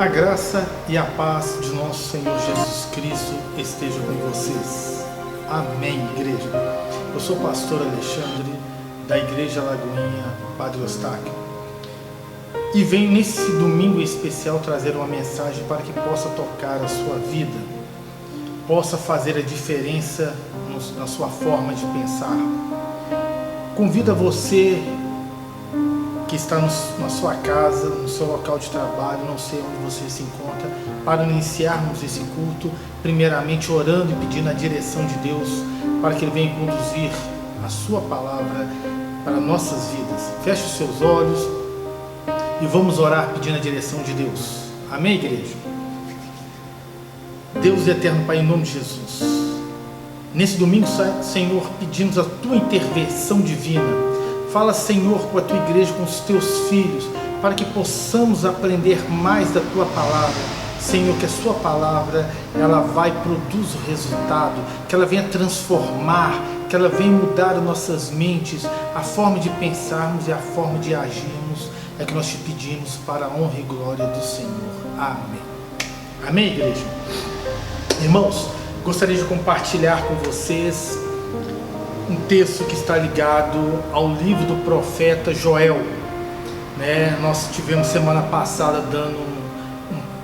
A graça e a paz de nosso Senhor Jesus Cristo esteja com vocês. Amém, igreja. Eu sou o pastor Alexandre, da Igreja Lagoinha Padre Eustáquio, e venho nesse domingo especial trazer uma mensagem para que possa tocar a sua vida, possa fazer a diferença na sua forma de pensar. Convido a você que está na sua casa, no seu local de trabalho, não sei onde você se encontra, para iniciarmos esse culto, primeiramente orando e pedindo a direção de Deus, para que Ele venha conduzir a sua palavra para nossas vidas. Feche os seus olhos e vamos orar pedindo a direção de Deus. Amém, igreja? Deus eterno Pai, em nome de Jesus, nesse domingo, Senhor, pedimos a Tua intervenção divina. Fala, Senhor, com a Tua igreja, com os Teus filhos, para que possamos aprender mais da Tua palavra. Senhor, que a Sua palavra, ela vai produzir o resultado, que ela venha transformar, que ela venha mudar as nossas mentes, a forma de pensarmos e a forma de agirmos. É que nós te pedimos para a honra e glória do Senhor. Amém. Amém, igreja? Irmãos, gostaria de compartilhar com vocês um texto que está ligado ao livro do profeta Joel, Nós tivemos semana passada dando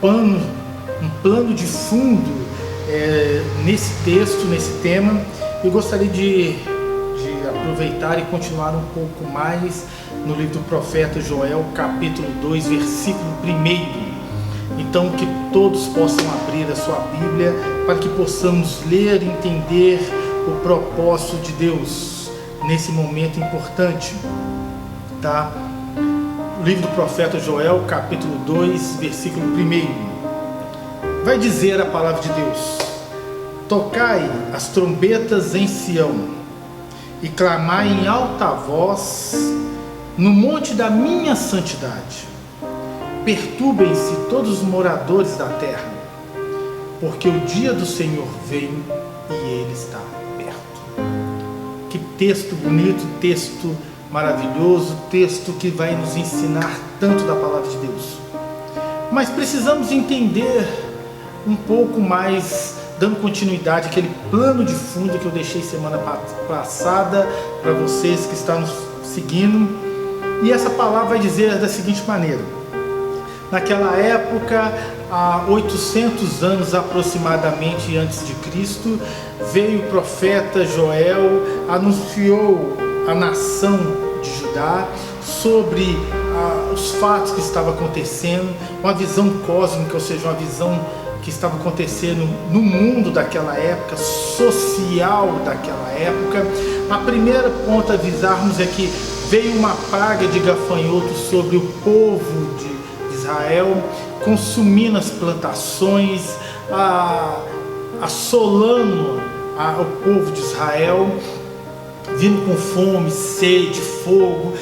um plano de fundo nesse texto, nesse tema. Eu gostaria de aproveitar e continuar um pouco mais no livro do profeta Joel, capítulo 2, versículo 1. Então, que todos possam abrir a sua Bíblia para que possamos ler e entender o propósito de Deus nesse momento importante, tá? O livro do profeta Joel, capítulo 2, versículo 1. Vai dizer a palavra de Deus: tocai as trombetas em Sião e clamai em alta voz no monte da minha santidade. Perturbem-se todos os moradores da terra, porque o dia do Senhor vem e Ele está perto. Que texto bonito, texto maravilhoso, texto que vai nos ensinar tanto da palavra de Deus. Mas precisamos entender um pouco mais, dando continuidade àquele plano de fundo que eu deixei semana passada para vocês que estão nos seguindo. E essa palavra vai dizer da seguinte maneira: naquela época, há 800 anos aproximadamente antes de Cristo, veio o profeta Joel, anunciou à nação de Judá sobre os fatos que estavam acontecendo, uma visão cósmica, ou seja, uma visão que estava acontecendo no mundo daquela época, social daquela época. A primeira ponto a avisarmos é que veio uma praga de gafanhotos sobre o povo de Israel, consumindo as plantações, assolando o povo de Israel, vindo com fome, sede, fogo,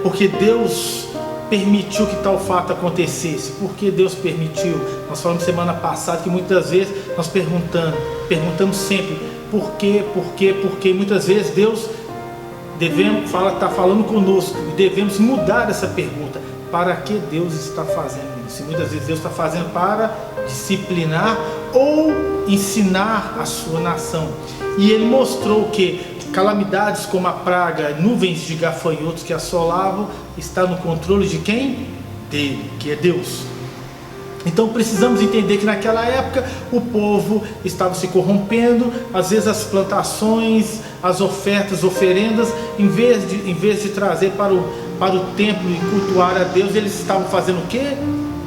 porque Deus permitiu que tal fato acontecesse. Por que Deus permitiu? Nós falamos semana passada que muitas vezes nós perguntamos sempre por quê. Muitas vezes Deus está falando conosco e devemos mudar essa pergunta. Para que Deus está fazendo isso? E muitas vezes Deus está fazendo para disciplinar ou ensinar a sua nação. E Ele mostrou que calamidades como a praga, nuvens de gafanhotos que assolavam, está no controle de quem? Dele, que é Deus. Então precisamos entender que naquela época o povo estava se corrompendo. Às vezes as plantações, as oferendas, em vez de trazer para o templo e cultuar a Deus, eles estavam fazendo o quê?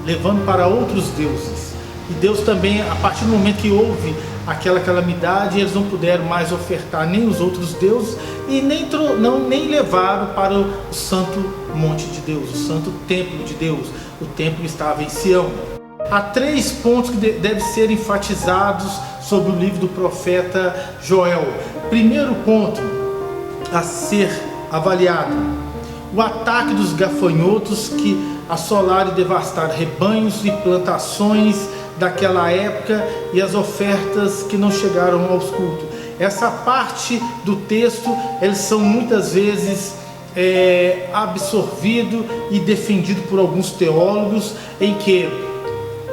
Levando para outros deuses. E Deus também, a partir do momento que houve aquela calamidade, eles não puderam mais ofertar nem os outros deuses e nem levaram para o santo monte de Deus, o santo templo de Deus. O templo estava em Sião. Há 3 pontos que devem ser enfatizados sobre o livro do profeta Joel. Primeiro ponto a ser avaliado: o ataque dos gafanhotos que assolaram e devastaram rebanhos e plantações daquela época e as ofertas que não chegaram aos cultos. Essa parte do texto, eles são muitas vezes absorvido e defendido por alguns teólogos, em que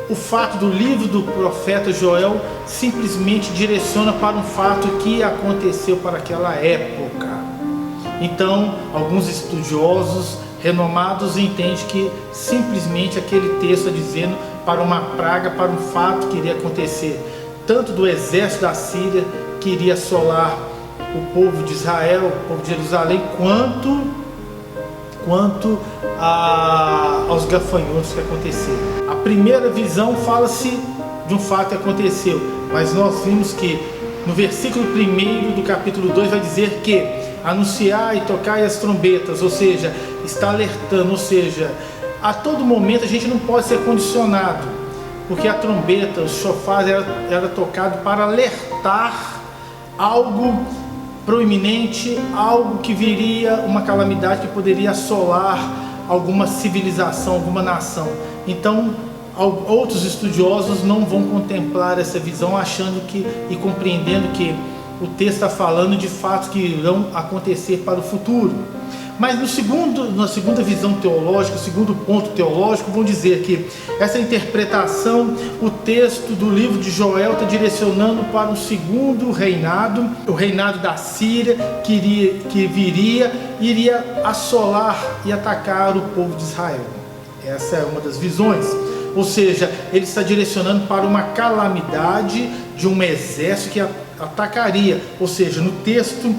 o fato do livro do profeta Joel simplesmente direciona para um fato que aconteceu para aquela época. Então, alguns estudiosos renomados entendem que simplesmente aquele texto está dizendo para uma praga, para um fato que iria acontecer, tanto do exército da Síria que iria assolar o povo de Israel, o povo de Jerusalém, quanto aos gafanhotos que aconteceram. A primeira visão fala-se de um fato que aconteceu, mas nós vimos que no versículo 1 do capítulo 2 vai dizer que anunciar e tocar as trombetas, ou seja, está alertando, ou seja, a todo momento a gente não pode ser condicionado, porque a trombeta, o chofar era tocado para alertar algo proeminente, algo que viria, uma calamidade que poderia assolar alguma civilização, alguma nação. Então, outros estudiosos não vão contemplar essa visão, achando que e compreendendo que o texto está falando de fatos que irão acontecer para o futuro. Mas na segunda visão teológica, o segundo ponto teológico, vão dizer que essa interpretação, o texto do livro de Joel está direcionando para um segundo reinado, o reinado da Síria, que iria assolar e atacar o povo de Israel. Essa é uma das visões. Ou seja, ele está direcionando para uma calamidade de um exército que atacaria. Ou seja, no texto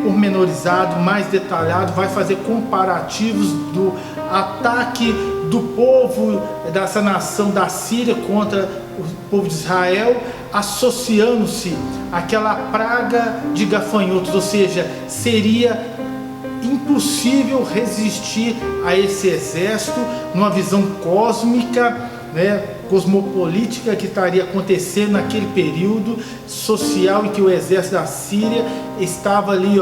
pormenorizado, mais detalhado, vai fazer comparativos do ataque do povo dessa nação da Síria contra o povo de Israel, associando-se àquela praga de gafanhotos, ou seja, seria impossível resistir a esse exército numa visão cósmica, cosmopolítica que estaria acontecendo naquele período social em que o exército da Síria estava ali,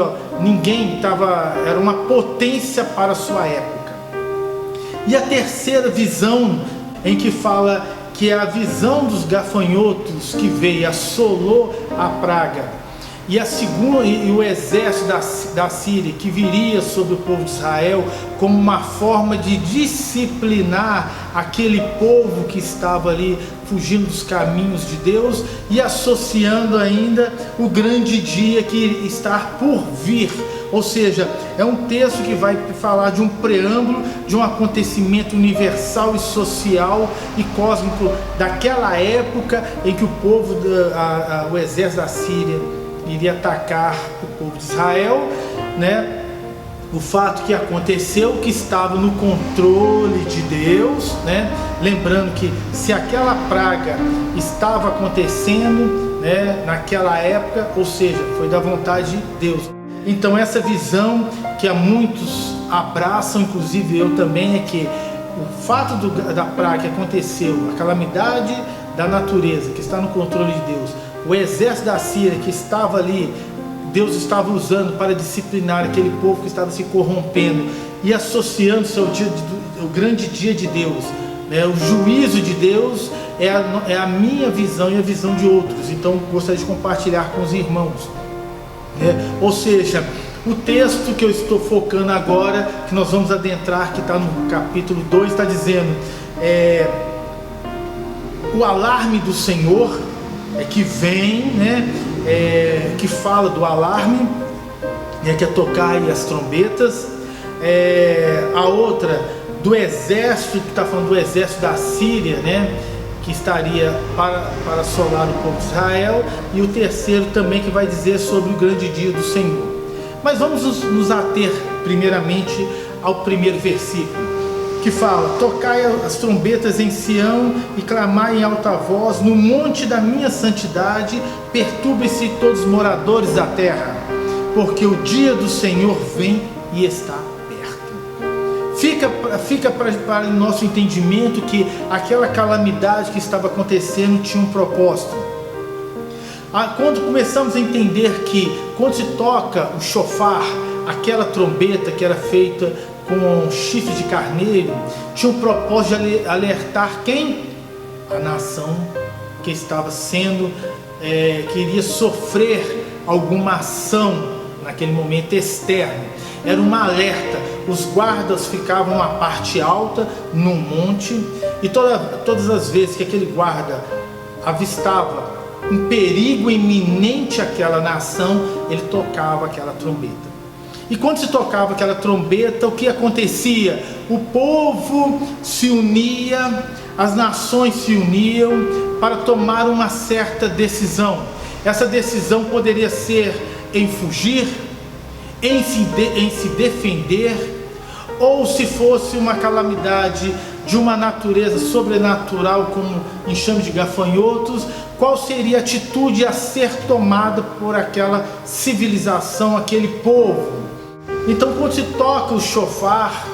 era uma potência para a sua época. E a terceira visão, em que fala que é a visão dos gafanhotos que veio, assolou a praga, e a segunda, e o exército da Síria que viria sobre o povo de Israel como uma forma de disciplinar aquele povo que estava ali fugindo dos caminhos de Deus, e associando ainda o grande dia que está por vir. Ou seja, é um texto que vai falar de um preâmbulo, de um acontecimento universal e social e cósmico daquela época em que o povo, o exército da Síria iria atacar o povo de Israel, o fato que aconteceu, que estava no controle de Deus, lembrando que se aquela praga estava acontecendo, naquela época, ou seja, foi da vontade de Deus. Então essa visão que a muitos abraçam, inclusive eu também, é que o fato da praga que aconteceu, a calamidade da natureza que está no controle de Deus, o exército da Síria que estava ali, Deus estava usando para disciplinar aquele povo que estava se corrompendo e associando-se ao grande dia de Deus, o juízo de Deus é a minha visão e a visão de outros. Então gostaria de compartilhar com os irmãos, ou seja, o texto que eu estou focando agora, que nós vamos adentrar, que está no capítulo 2, está dizendo o alarme do Senhor que vem, que fala do alarme, que é tocar as trombetas. A outra do exército, que está falando do exército da Síria, que estaria para assolar o povo de Israel. E o terceiro também, que vai dizer sobre o grande dia do Senhor. Mas vamos nos ater primeiramente ao primeiro versículo, que fala: tocai as trombetas em Sião e clamai em alta voz no monte da minha santidade, perturbem-se todos os moradores da terra, porque o dia do Senhor vem e está perto. Fica para o nosso entendimento que aquela calamidade que estava acontecendo tinha um propósito. Quando começamos a entender que quando se toca o chofar, aquela trombeta que era feita com chifre de carneiro, tinha o propósito de alertar quem? A nação que estava que iria sofrer alguma ação naquele momento externo. Era um alerta, os guardas ficavam na parte alta, no monte, e todas as vezes que aquele guarda avistava um perigo iminente àquela nação, ele tocava aquela trombeta. E quando se tocava aquela trombeta, o que acontecia? O povo se unia, as nações se uniam para tomar uma certa decisão. Essa decisão poderia ser em fugir, em se defender, ou se fosse uma calamidade de uma natureza sobrenatural, como enxame de gafanhotos, qual seria a atitude a ser tomada por aquela civilização, aquele povo? Então, quando se toca o chofar,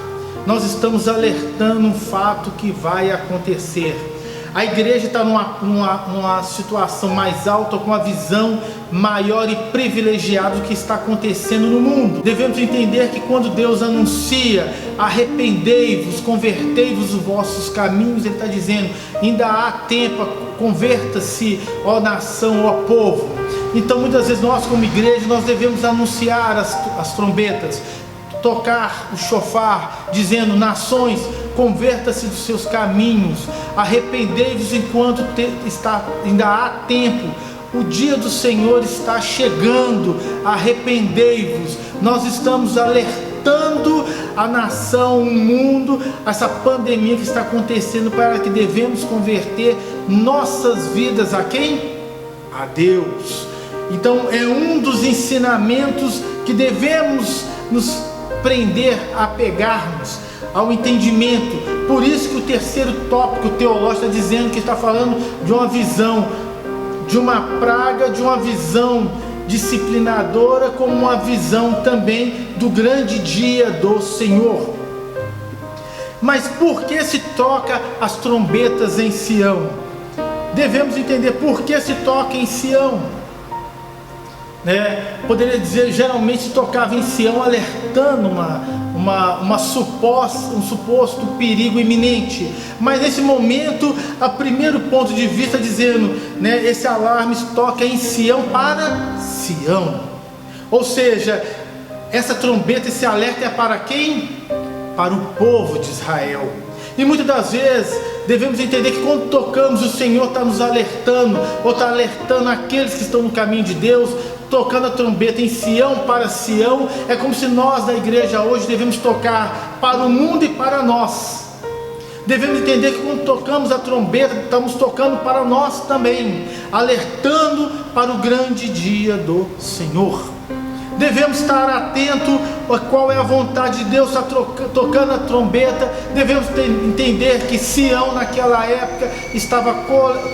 nós estamos alertando um fato que vai acontecer. A igreja está numa situação mais alta, com uma visão maior e privilegiada do que está acontecendo no mundo. Devemos entender que quando Deus anuncia, arrependei-vos, convertei-vos os vossos caminhos, Ele está dizendo, ainda há tempo, converta-se, ó nação, ó povo. Então muitas vezes nós como igreja, nós devemos anunciar as trombetas, tocar o chofar, dizendo, nações, converta-se dos seus caminhos, arrependei-vos enquanto ainda há tempo, o dia do Senhor está chegando, arrependei-vos. Nós estamos alertando a nação, o mundo, essa pandemia que está acontecendo, para que devemos converter nossas vidas a quem? A Deus. Então é um dos ensinamentos que devemos nos prender a pegarmos ao entendimento. Por isso que o terceiro tópico teológico está dizendo que está falando de uma visão, de uma praga, de uma visão disciplinadora, como uma visão também do grande dia do Senhor. Mas por que se toca as trombetas em Sião? Devemos entender por que se toca em Sião. Poderia dizer, geralmente tocava em Sião alertando um suposto perigo iminente, mas nesse momento, a primeiro ponto de vista, dizendo, esse alarme toca em Sião para Sião, ou seja, essa trombeta, esse alerta é para quem? Para o povo de Israel. E muitas das vezes devemos entender que quando tocamos, o Senhor está nos alertando, ou está alertando aqueles que estão no caminho de Deus, tocando a trombeta em Sião para Sião. É como se nós da igreja hoje devemos tocar para o mundo e para nós. Devemos entender que quando tocamos a trombeta, estamos tocando para nós também, alertando para o grande dia do Senhor. Devemos estar atentos a qual é a vontade de Deus, está tocando a trombeta. Devemos entender que Sião naquela época estava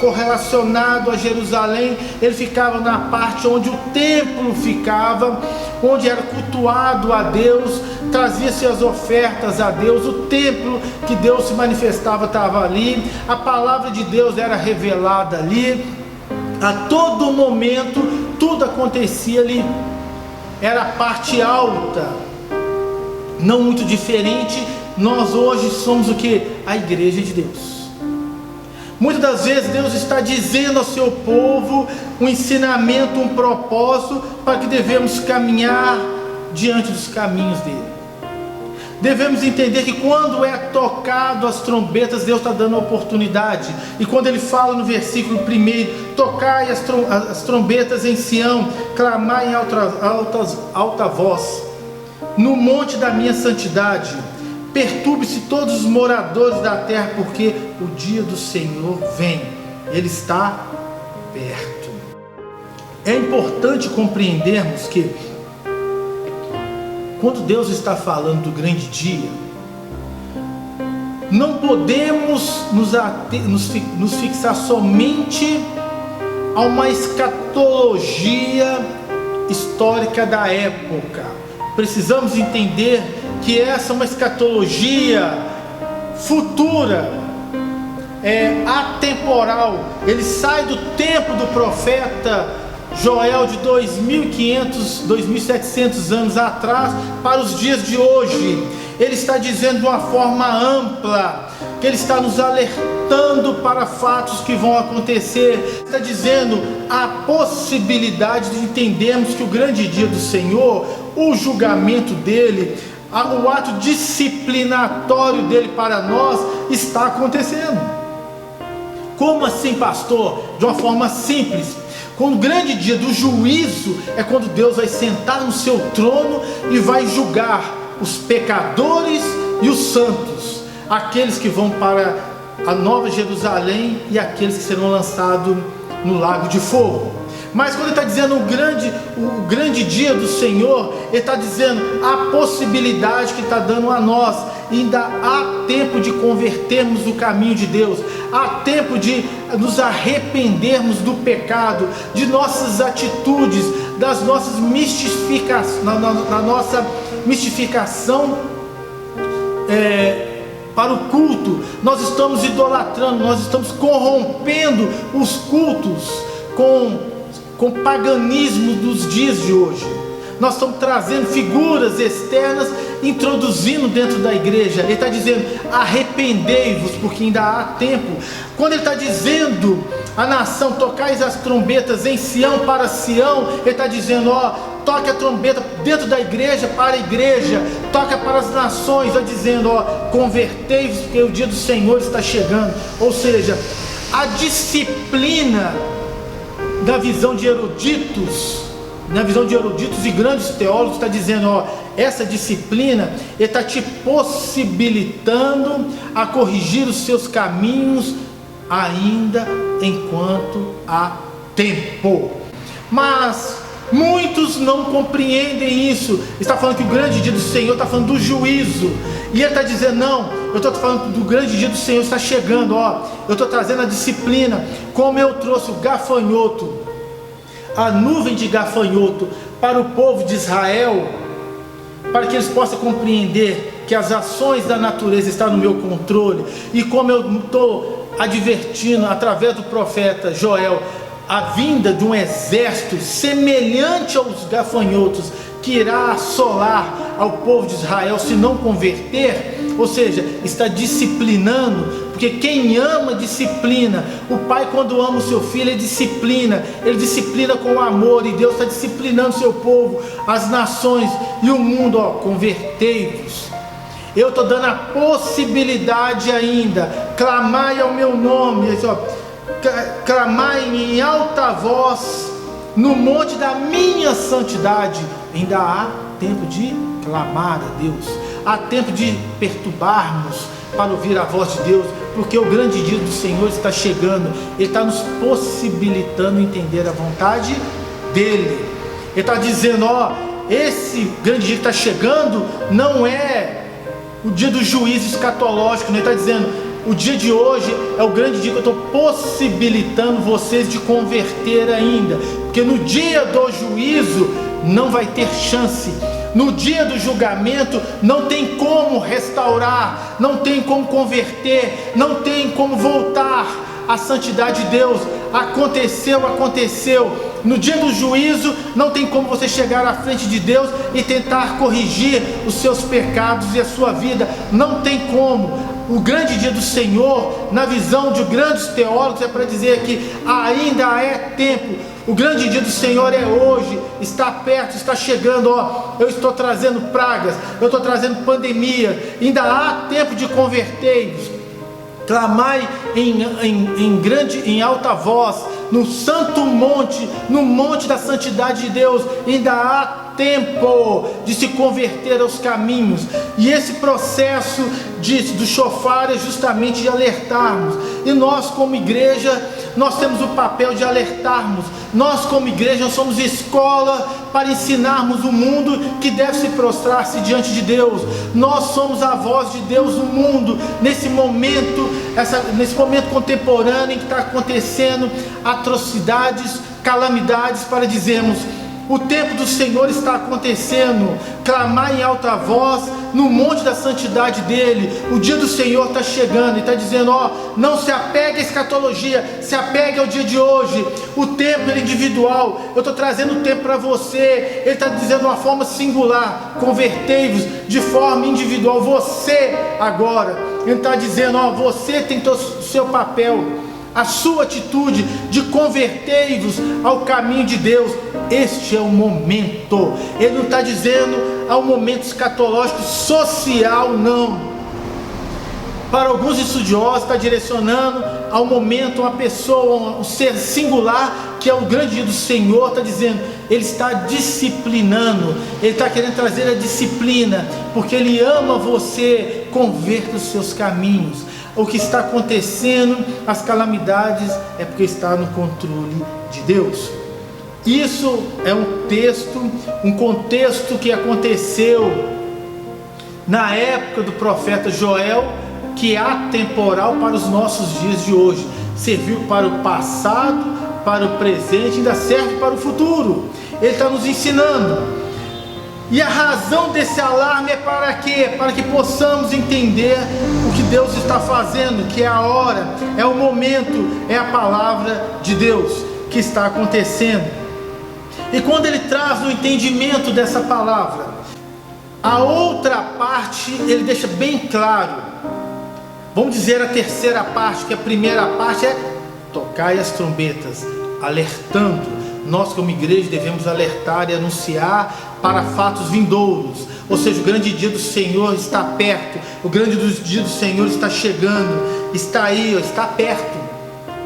correlacionado a Jerusalém. Ele ficava na parte onde o templo ficava, onde era cultuado a Deus, trazia-se as ofertas a Deus. O templo que Deus se manifestava estava ali, a palavra de Deus era revelada ali, a todo momento tudo acontecia ali. Era a parte alta, não muito diferente. Nós hoje somos o que? A igreja de Deus. Muitas das vezes Deus está dizendo ao seu povo um ensinamento, um propósito, para que devemos caminhar diante dos caminhos dele. Devemos entender que quando é tocado as trombetas, Deus está dando a oportunidade. E quando ele fala no versículo 1, tocai as trombetas em Sião, clamai em alta voz, no monte da minha santidade, perturbe-se todos os moradores da terra, porque o dia do Senhor vem, ele está perto. É importante compreendermos que quando Deus está falando do grande dia, não podemos nos fixar somente a uma escatologia histórica da época. Precisamos entender que essa é uma escatologia futura, atemporal. Ele sai do tempo do profeta Joel de 2.500, 2.700 anos atrás para os dias de hoje. Ele está dizendo de uma forma ampla, que ele está nos alertando para fatos que vão acontecer. Está dizendo a possibilidade de entendermos que o grande dia do Senhor, o julgamento dele, o ato disciplinatório dele para nós está acontecendo. Como assim, pastor? De uma forma simples. Com o grande dia do juízo é quando Deus vai sentar no seu trono e vai julgar os pecadores e os santos, aqueles que vão para a Nova Jerusalém e aqueles que serão lançados no lago de fogo. Mas quando ele está dizendo o grande dia do Senhor, ele está dizendo a possibilidade que está dando a nós. Ainda há tempo de convertermos o caminho de Deus, há tempo de nos arrependermos do pecado, de nossas atitudes, das nossas mistificações, na nossa mistificação para o culto. Nós estamos idolatrando, nós estamos corrompendo os cultos com paganismo dos dias de hoje. Nós estamos trazendo figuras externas, introduzindo dentro da igreja. Ele está dizendo, arrependei-vos, porque ainda há tempo. Quando ele está dizendo a nação, tocais as trombetas em Sião para Sião, ele está dizendo, toque a trombeta dentro da igreja para a igreja, toca para as nações, está dizendo, convertei-vos, porque o dia do Senhor está chegando. Ou seja, a disciplina da visão de eruditos, e grandes teólogos, está dizendo, essa disciplina está te possibilitando a corrigir os seus caminhos ainda enquanto há tempo. Mas muitos não compreendem isso. Está falando que o grande dia do Senhor, está falando do juízo, e ele está dizendo, não, eu estou falando do grande dia do Senhor, está chegando, eu estou trazendo a disciplina, como eu trouxe o gafanhoto, a nuvem de gafanhoto para o povo de Israel, para que eles possam compreender que as ações da natureza estão no meu controle, e como eu estou advertindo através do profeta Joel a vinda de um exército semelhante aos gafanhotos que irá assolar ao povo de Israel se não converter. Ou seja, está disciplinando, porque quem ama disciplina. O pai, quando ama o seu filho, ele disciplina com amor, e Deus está disciplinando o seu povo, as nações e o mundo. Convertei-vos. Eu estou dando a possibilidade ainda, clamai ao meu nome, clamai em alta voz no monte da minha santidade. Ainda há tempo de clamar a Deus, há tempo de perturbarmos para ouvir a voz de Deus, porque o grande dia do Senhor está chegando. Ele está nos possibilitando entender a vontade dele. Ele está dizendo, esse grande dia que está chegando não é o dia do juízo escatológico. Ele está dizendo, o dia de hoje é o grande dia que eu estou possibilitando vocês de converter ainda, porque no dia do juízo não vai ter chance. No dia do julgamento não tem como restaurar, não tem como converter, não tem como voltar à santidade de Deus. Aconteceu. No dia do juízo não tem como você chegar à frente de Deus e tentar corrigir os seus pecados e a sua vida. Não tem como. O grande dia do Senhor, na visão de grandes teólogos, é para dizer que ainda é tempo. O grande dia do Senhor é hoje, está perto, está chegando. Eu estou trazendo pragas, eu estou trazendo pandemia. Ainda há tempo de converter-vos. Clamai em alta voz no santo monte, no monte da santidade de Deus. Ainda há tempo de se converter aos caminhos. E esse processo do shofar é justamente de alertarmos. E nós, como igreja, nós temos o papel de alertarmos. Nós, como igreja, nós somos escola para ensinarmos o mundo que deve se prostrar-se diante de Deus. Nós somos a voz de Deus no mundo, nesse momento contemporâneo em que está acontecendo atrocidades, calamidades, para dizermos: o tempo do Senhor está acontecendo. Clamar em alta voz no monte da santidade dele. O dia do Senhor está chegando e está dizendo: não se apegue à escatologia, se apegue ao dia de hoje. O tempo é individual. Eu estou trazendo o tempo para você. Ele está dizendo de uma forma singular: convertei-vos de forma individual. Você agora. Ele está dizendo: você tem o seu papel. a sua atitude de convertei-vos ao caminho de Deus. Este é o momento. Ele não está dizendo ao momento escatológico social, não. Para alguns estudiosos está direcionando ao momento, uma pessoa, um ser singular, que é o grande dia do Senhor. Está dizendo, Ele está disciplinando, Ele está querendo trazer a disciplina, porque Ele ama você. Converta os seus caminhos. O que está acontecendo, as calamidades, é porque está no controle de Deus. Isso é um texto, um contexto que aconteceu na época do profeta Joel, que é atemporal para os nossos dias de hoje. Serviu para o passado, para o presente, ainda serve para o futuro. Ele está nos ensinando. E a razão desse alarme é para quê? Para que possamos entender o que Deus está fazendo, que é a hora, é o momento, é a palavra de Deus que está acontecendo. E quando ele traz o entendimento dessa palavra, a outra parte ele deixa bem claro. Vamos dizer a terceira parte, que a primeira parte é tocai as trombetas, alertando. Nós como igreja devemos alertar e anunciar para fatos vindouros. Ou seja, o grande dia do Senhor está perto. O grande dia do Senhor está chegando. Está aí, está perto.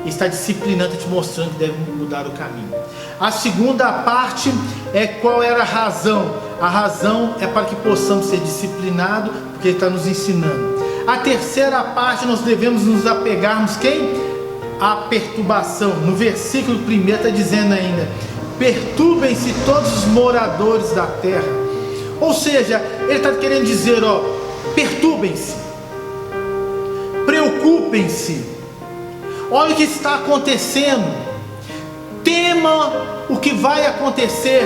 Está disciplinando, te mostrando que deve mudar o caminho. A segunda parte é qual era a razão. A razão é para que possamos ser disciplinados, porque Ele está nos ensinando. A terceira parte nós devemos nos apegarmos, quem? A perturbação. No versículo 1 está dizendo ainda, perturbem-se todos os moradores da terra. Ou seja, ele está querendo dizer, perturbem-se, preocupem-se, olha o que está acontecendo, temam o que vai acontecer,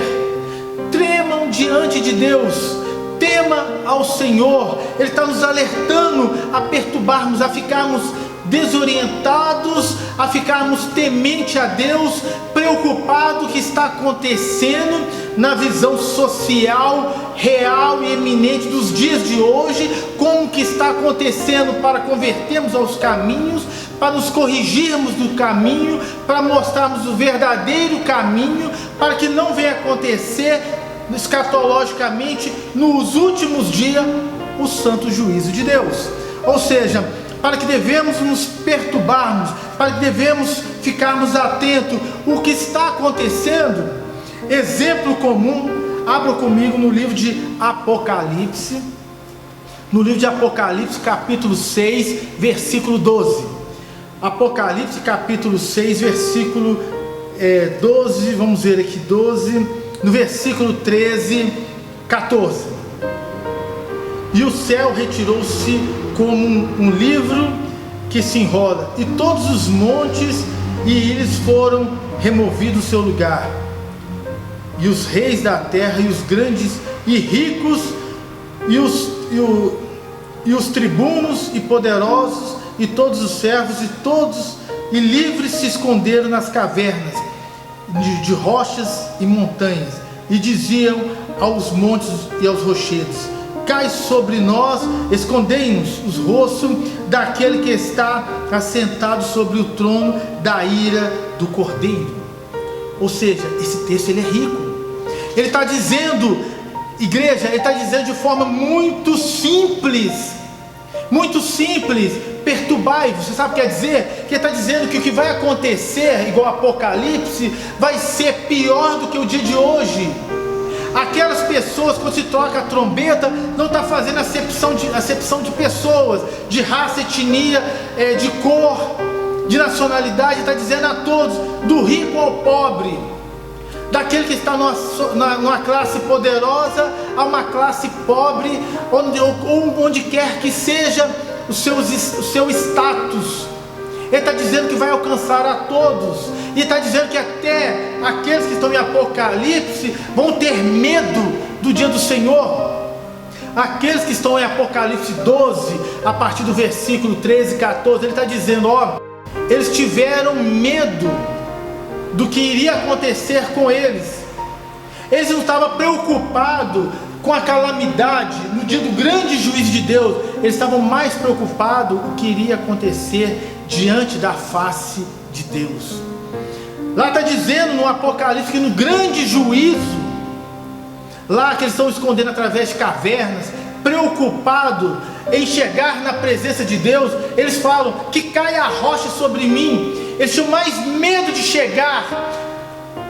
tremam diante de Deus, tema ao Senhor. Ele está nos alertando a perturbarmos, a ficarmos desorientados, a ficarmos temente a Deus, preocupado com o que está acontecendo na visão social, real e eminente dos dias de hoje, com o que está acontecendo para convertermos aos caminhos, para nos corrigirmos do caminho, para mostrarmos o verdadeiro caminho, para que não venha acontecer escatologicamente nos últimos dias o santo juízo de Deus. Ou seja, para que devemos nos perturbarmos, para que devemos ficarmos atentos o que está acontecendo. Exemplo comum, abra comigo no livro de Apocalipse, no livro de Apocalipse capítulo 6, versículo 12. Apocalipse capítulo 6, versículo 12, vamos ver aqui 12, no versículo 13, 14. E o céu retirou-se como um livro que se enrola, e todos os montes e ilhas foram removidos do seu lugar, e os reis da terra, e os grandes e ricos, e os tribunos e poderosos, e todos os servos, e livres se esconderam nas cavernas de rochas e montanhas, e diziam aos montes e aos rochedos: cai sobre nós, escondei-nos os rostos daquele que está assentado sobre o trono da ira do Cordeiro. Ou seja, esse texto ele é rico. Ele está dizendo, igreja, ele está dizendo de forma muito simples, perturbai-vos. Você sabe o que quer dizer? Que ele está dizendo que o que vai acontecer, igual Apocalipse, vai ser pior do que o dia de hoje. Aquelas pessoas, quando se toca a trombeta, não está fazendo acepção de pessoas, de raça, etnia, de cor, de nacionalidade. Está dizendo a todos, do rico ao pobre, daquele que está numa classe poderosa a uma classe pobre, onde quer que seja o seu status. Ele está dizendo que vai alcançar a todos. E está dizendo que até aqueles que estão em Apocalipse vão ter medo do dia do Senhor. Aqueles que estão em Apocalipse 12, a partir do versículo 13 e 14, ele está dizendo, eles tiveram medo do que iria acontecer com eles. Eles não estavam preocupados com a calamidade, no dia do grande juízo de Deus, eles estavam mais preocupados com o que iria acontecer diante da face de Deus. Lá está dizendo no Apocalipse que no grande juízo, lá que eles estão escondendo através de cavernas, preocupados em chegar na presença de Deus, eles falam que cai a rocha sobre mim. Eles tinham mais medo de chegar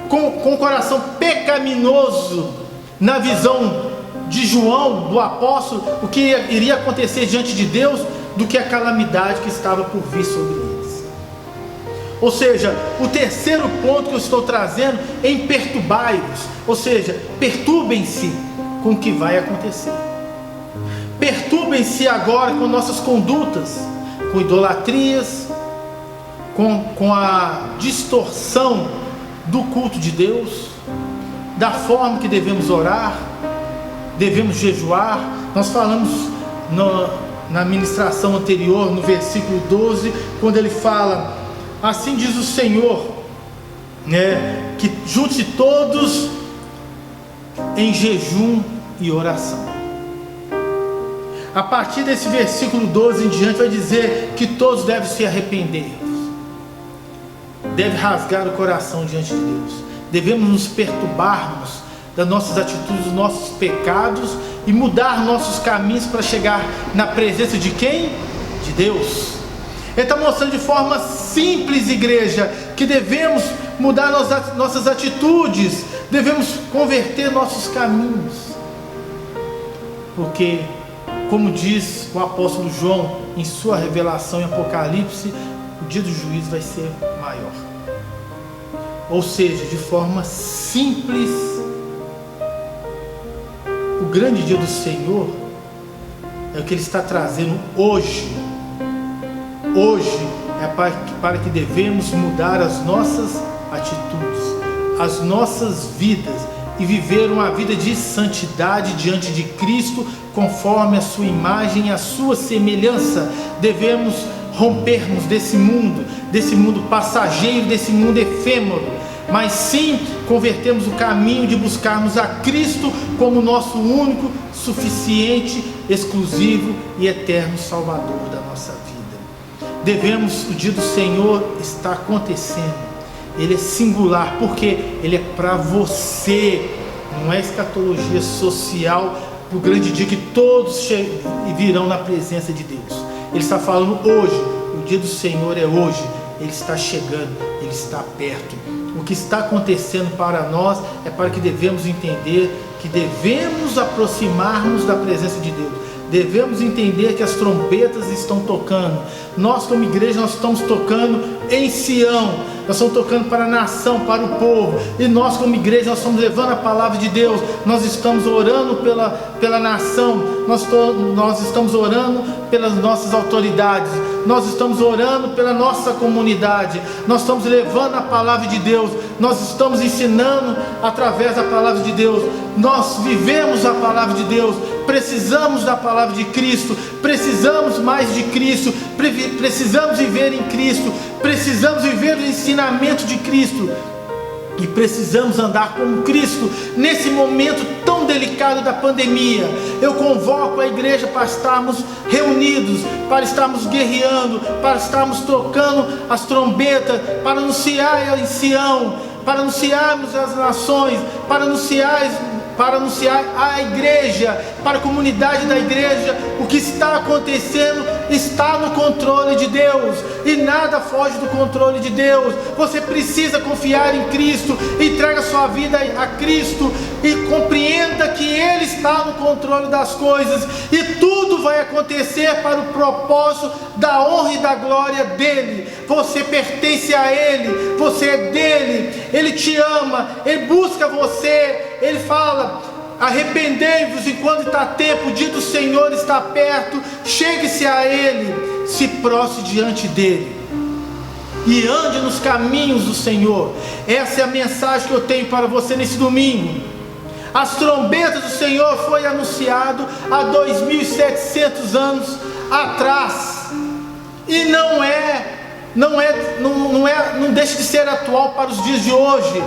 com o coração pecaminoso, na visão de João, do apóstolo, o que iria acontecer diante de Deus, do que a calamidade que estava por vir sobre eles. Ou seja, o terceiro ponto que eu estou trazendo é perturbai-vos, ou seja, perturbem-se com o que vai acontecer. Perturbem-se agora com nossas condutas, com idolatrias, com a distorção do culto de Deus, da forma que devemos orar, devemos jejuar. Nós falamos na ministração anterior, no versículo 12, quando ele fala: assim diz o Senhor, que junte todos em jejum e oração. A partir desse versículo 12 em diante, vai dizer que todos devem se arrepender, devem rasgar o coração diante de Deus. Devemos nos perturbarmos das nossas atitudes, dos nossos pecados, e mudar nossos caminhos para chegar na presença de quem? De Deus. Ele está mostrando de forma simples, igreja, que devemos mudar nossas atitudes, devemos converter nossos caminhos, porque, como diz o apóstolo João em sua revelação em Apocalipse, o dia do juízo vai ser maior. Ou seja, de forma simples, o grande dia do Senhor é o que Ele está trazendo hoje. Hoje é para que devemos mudar as nossas atitudes, as nossas vidas, e viver uma vida de santidade diante de Cristo, conforme a sua imagem e a sua semelhança. Devemos rompermos desse mundo passageiro, desse mundo efêmero, mas sim convertermos o caminho de buscarmos a Cristo como nosso único, suficiente, exclusivo e eterno Salvador da nossa vida. O dia do Senhor está acontecendo. Ele é singular, porque Ele é para você, não é escatologia social para o grande dia que todos virão na presença de Deus. Ele está falando hoje, o dia do Senhor é hoje, Ele está chegando, Ele está perto. O que está acontecendo para nós é para que devemos entender que devemos aproximar-nos da presença de Deus. Devemos entender que as trombetas estão tocando. Nós como igreja, nós estamos tocando em Sião. Nós estamos tocando para a nação, para o povo. E nós como igreja, nós estamos levando a palavra de Deus. Nós estamos orando pela nação. Nós estamos orando pelas nossas autoridades. Nós estamos orando pela nossa comunidade. Nós estamos levando a palavra de Deus. Nós estamos ensinando através da palavra de Deus. Nós vivemos a palavra de Deus. Precisamos da palavra de Cristo. Precisamos mais de Cristo. Precisamos viver em Cristo. Precisamos viver o ensinamento de Cristo. E precisamos andar com Cristo nesse momento tão delicado da pandemia. Eu convoco a igreja para estarmos reunidos, para estarmos guerreando, para estarmos tocando as trombetas, para anunciar em Sião, para anunciarmos as nações, para anunciar à igreja, para a comunidade da igreja. O que está acontecendo está no controle de Deus, e nada foge do controle de Deus. Você precisa confiar em Cristo. Entrega sua vida a Cristo e compreenda que Ele está no controle das coisas, e tudo vai acontecer para o propósito da honra e da glória dEle. Você pertence a Ele, você é dEle, Ele te ama, Ele busca você. Ele fala: arrependei-vos enquanto está tempo, o dia do Senhor está perto. Chegue-se a Ele, se prostre diante dEle e ande nos caminhos do Senhor. Essa é a mensagem que eu tenho para você nesse domingo. As trombetas do Senhor foi anunciado há 2.700 anos atrás, e não deixa de ser atual para os dias de hoje.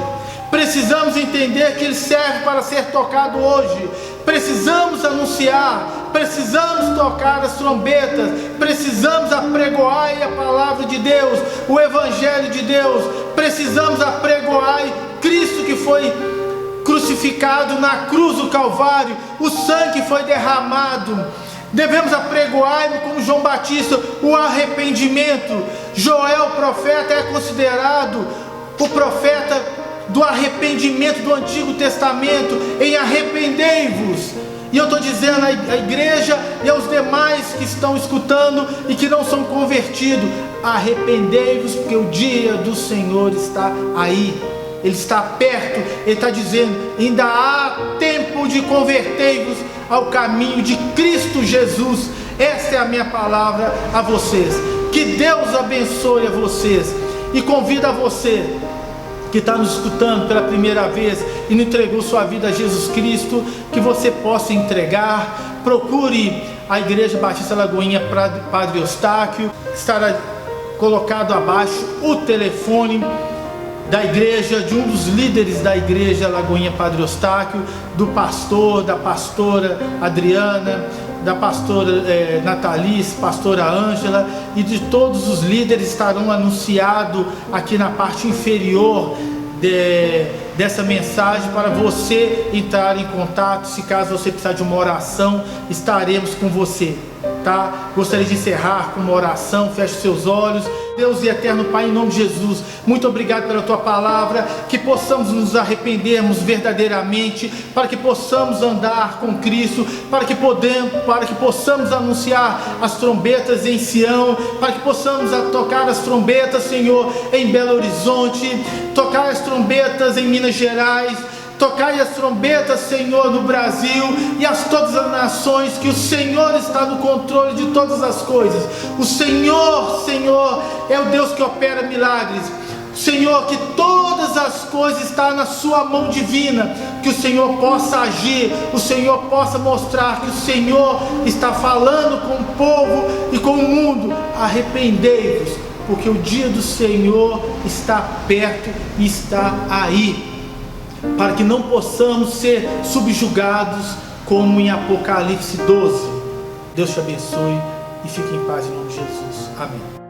Precisamos entender que Ele serve para ser tocado hoje. Precisamos anunciar, precisamos tocar as trombetas, precisamos apregoar a palavra de Deus, o Evangelho de Deus. Precisamos apregoar Cristo que foi crucificado na cruz do Calvário, o sangue foi derramado. Devemos apregoar, como João Batista, o arrependimento. Joel, profeta, é considerado o profeta do arrependimento do Antigo Testamento. Em arrependei-vos. E eu estou dizendo à igreja e aos demais que estão escutando e que não são convertidos: arrependei-vos, porque o dia do Senhor está aí. Ele está perto. Ele está dizendo: ainda há tempo de converter-vos ao caminho de Cristo Jesus. Esta é a minha palavra a vocês. Que Deus abençoe a vocês. E convido a você que está nos escutando pela primeira vez e não entregou sua vida a Jesus Cristo, que você possa entregar. Procure a Igreja Batista Lagoinha Padre Eustáquio. Estará colocado abaixo o telefone da igreja, de um dos líderes da Igreja Lagoinha Padre Eustáquio, do pastor, da pastora Adriana, da pastora Natalice, pastora Ângela, e de todos os líderes estarão anunciados aqui na parte inferior dessa mensagem, para você entrar em contato. Se caso você precisar de uma oração, estaremos com você, tá? Gostaria de encerrar com uma oração. Feche seus olhos. Deus e eterno Pai, em nome de Jesus, muito obrigado pela Tua palavra, que possamos nos arrependermos verdadeiramente, para que possamos andar com Cristo, para que possamos anunciar as trombetas em Sião, para que possamos tocar as trombetas, Senhor, em Belo Horizonte, tocar as trombetas em Minas Gerais, tocai as trombetas, Senhor, no Brasil e a todas as nações, que o Senhor está no controle de todas as coisas. O Senhor, é o Deus que opera milagres. Senhor, que todas as coisas estão na sua mão divina, que o Senhor possa agir, o Senhor possa mostrar que o Senhor está falando com o povo e com o mundo. Arrependei-vos, porque o dia do Senhor está perto e está aí, para que não possamos ser subjugados como em Apocalipse 12. Deus te abençoe e fique em paz em nome de Jesus. Amém.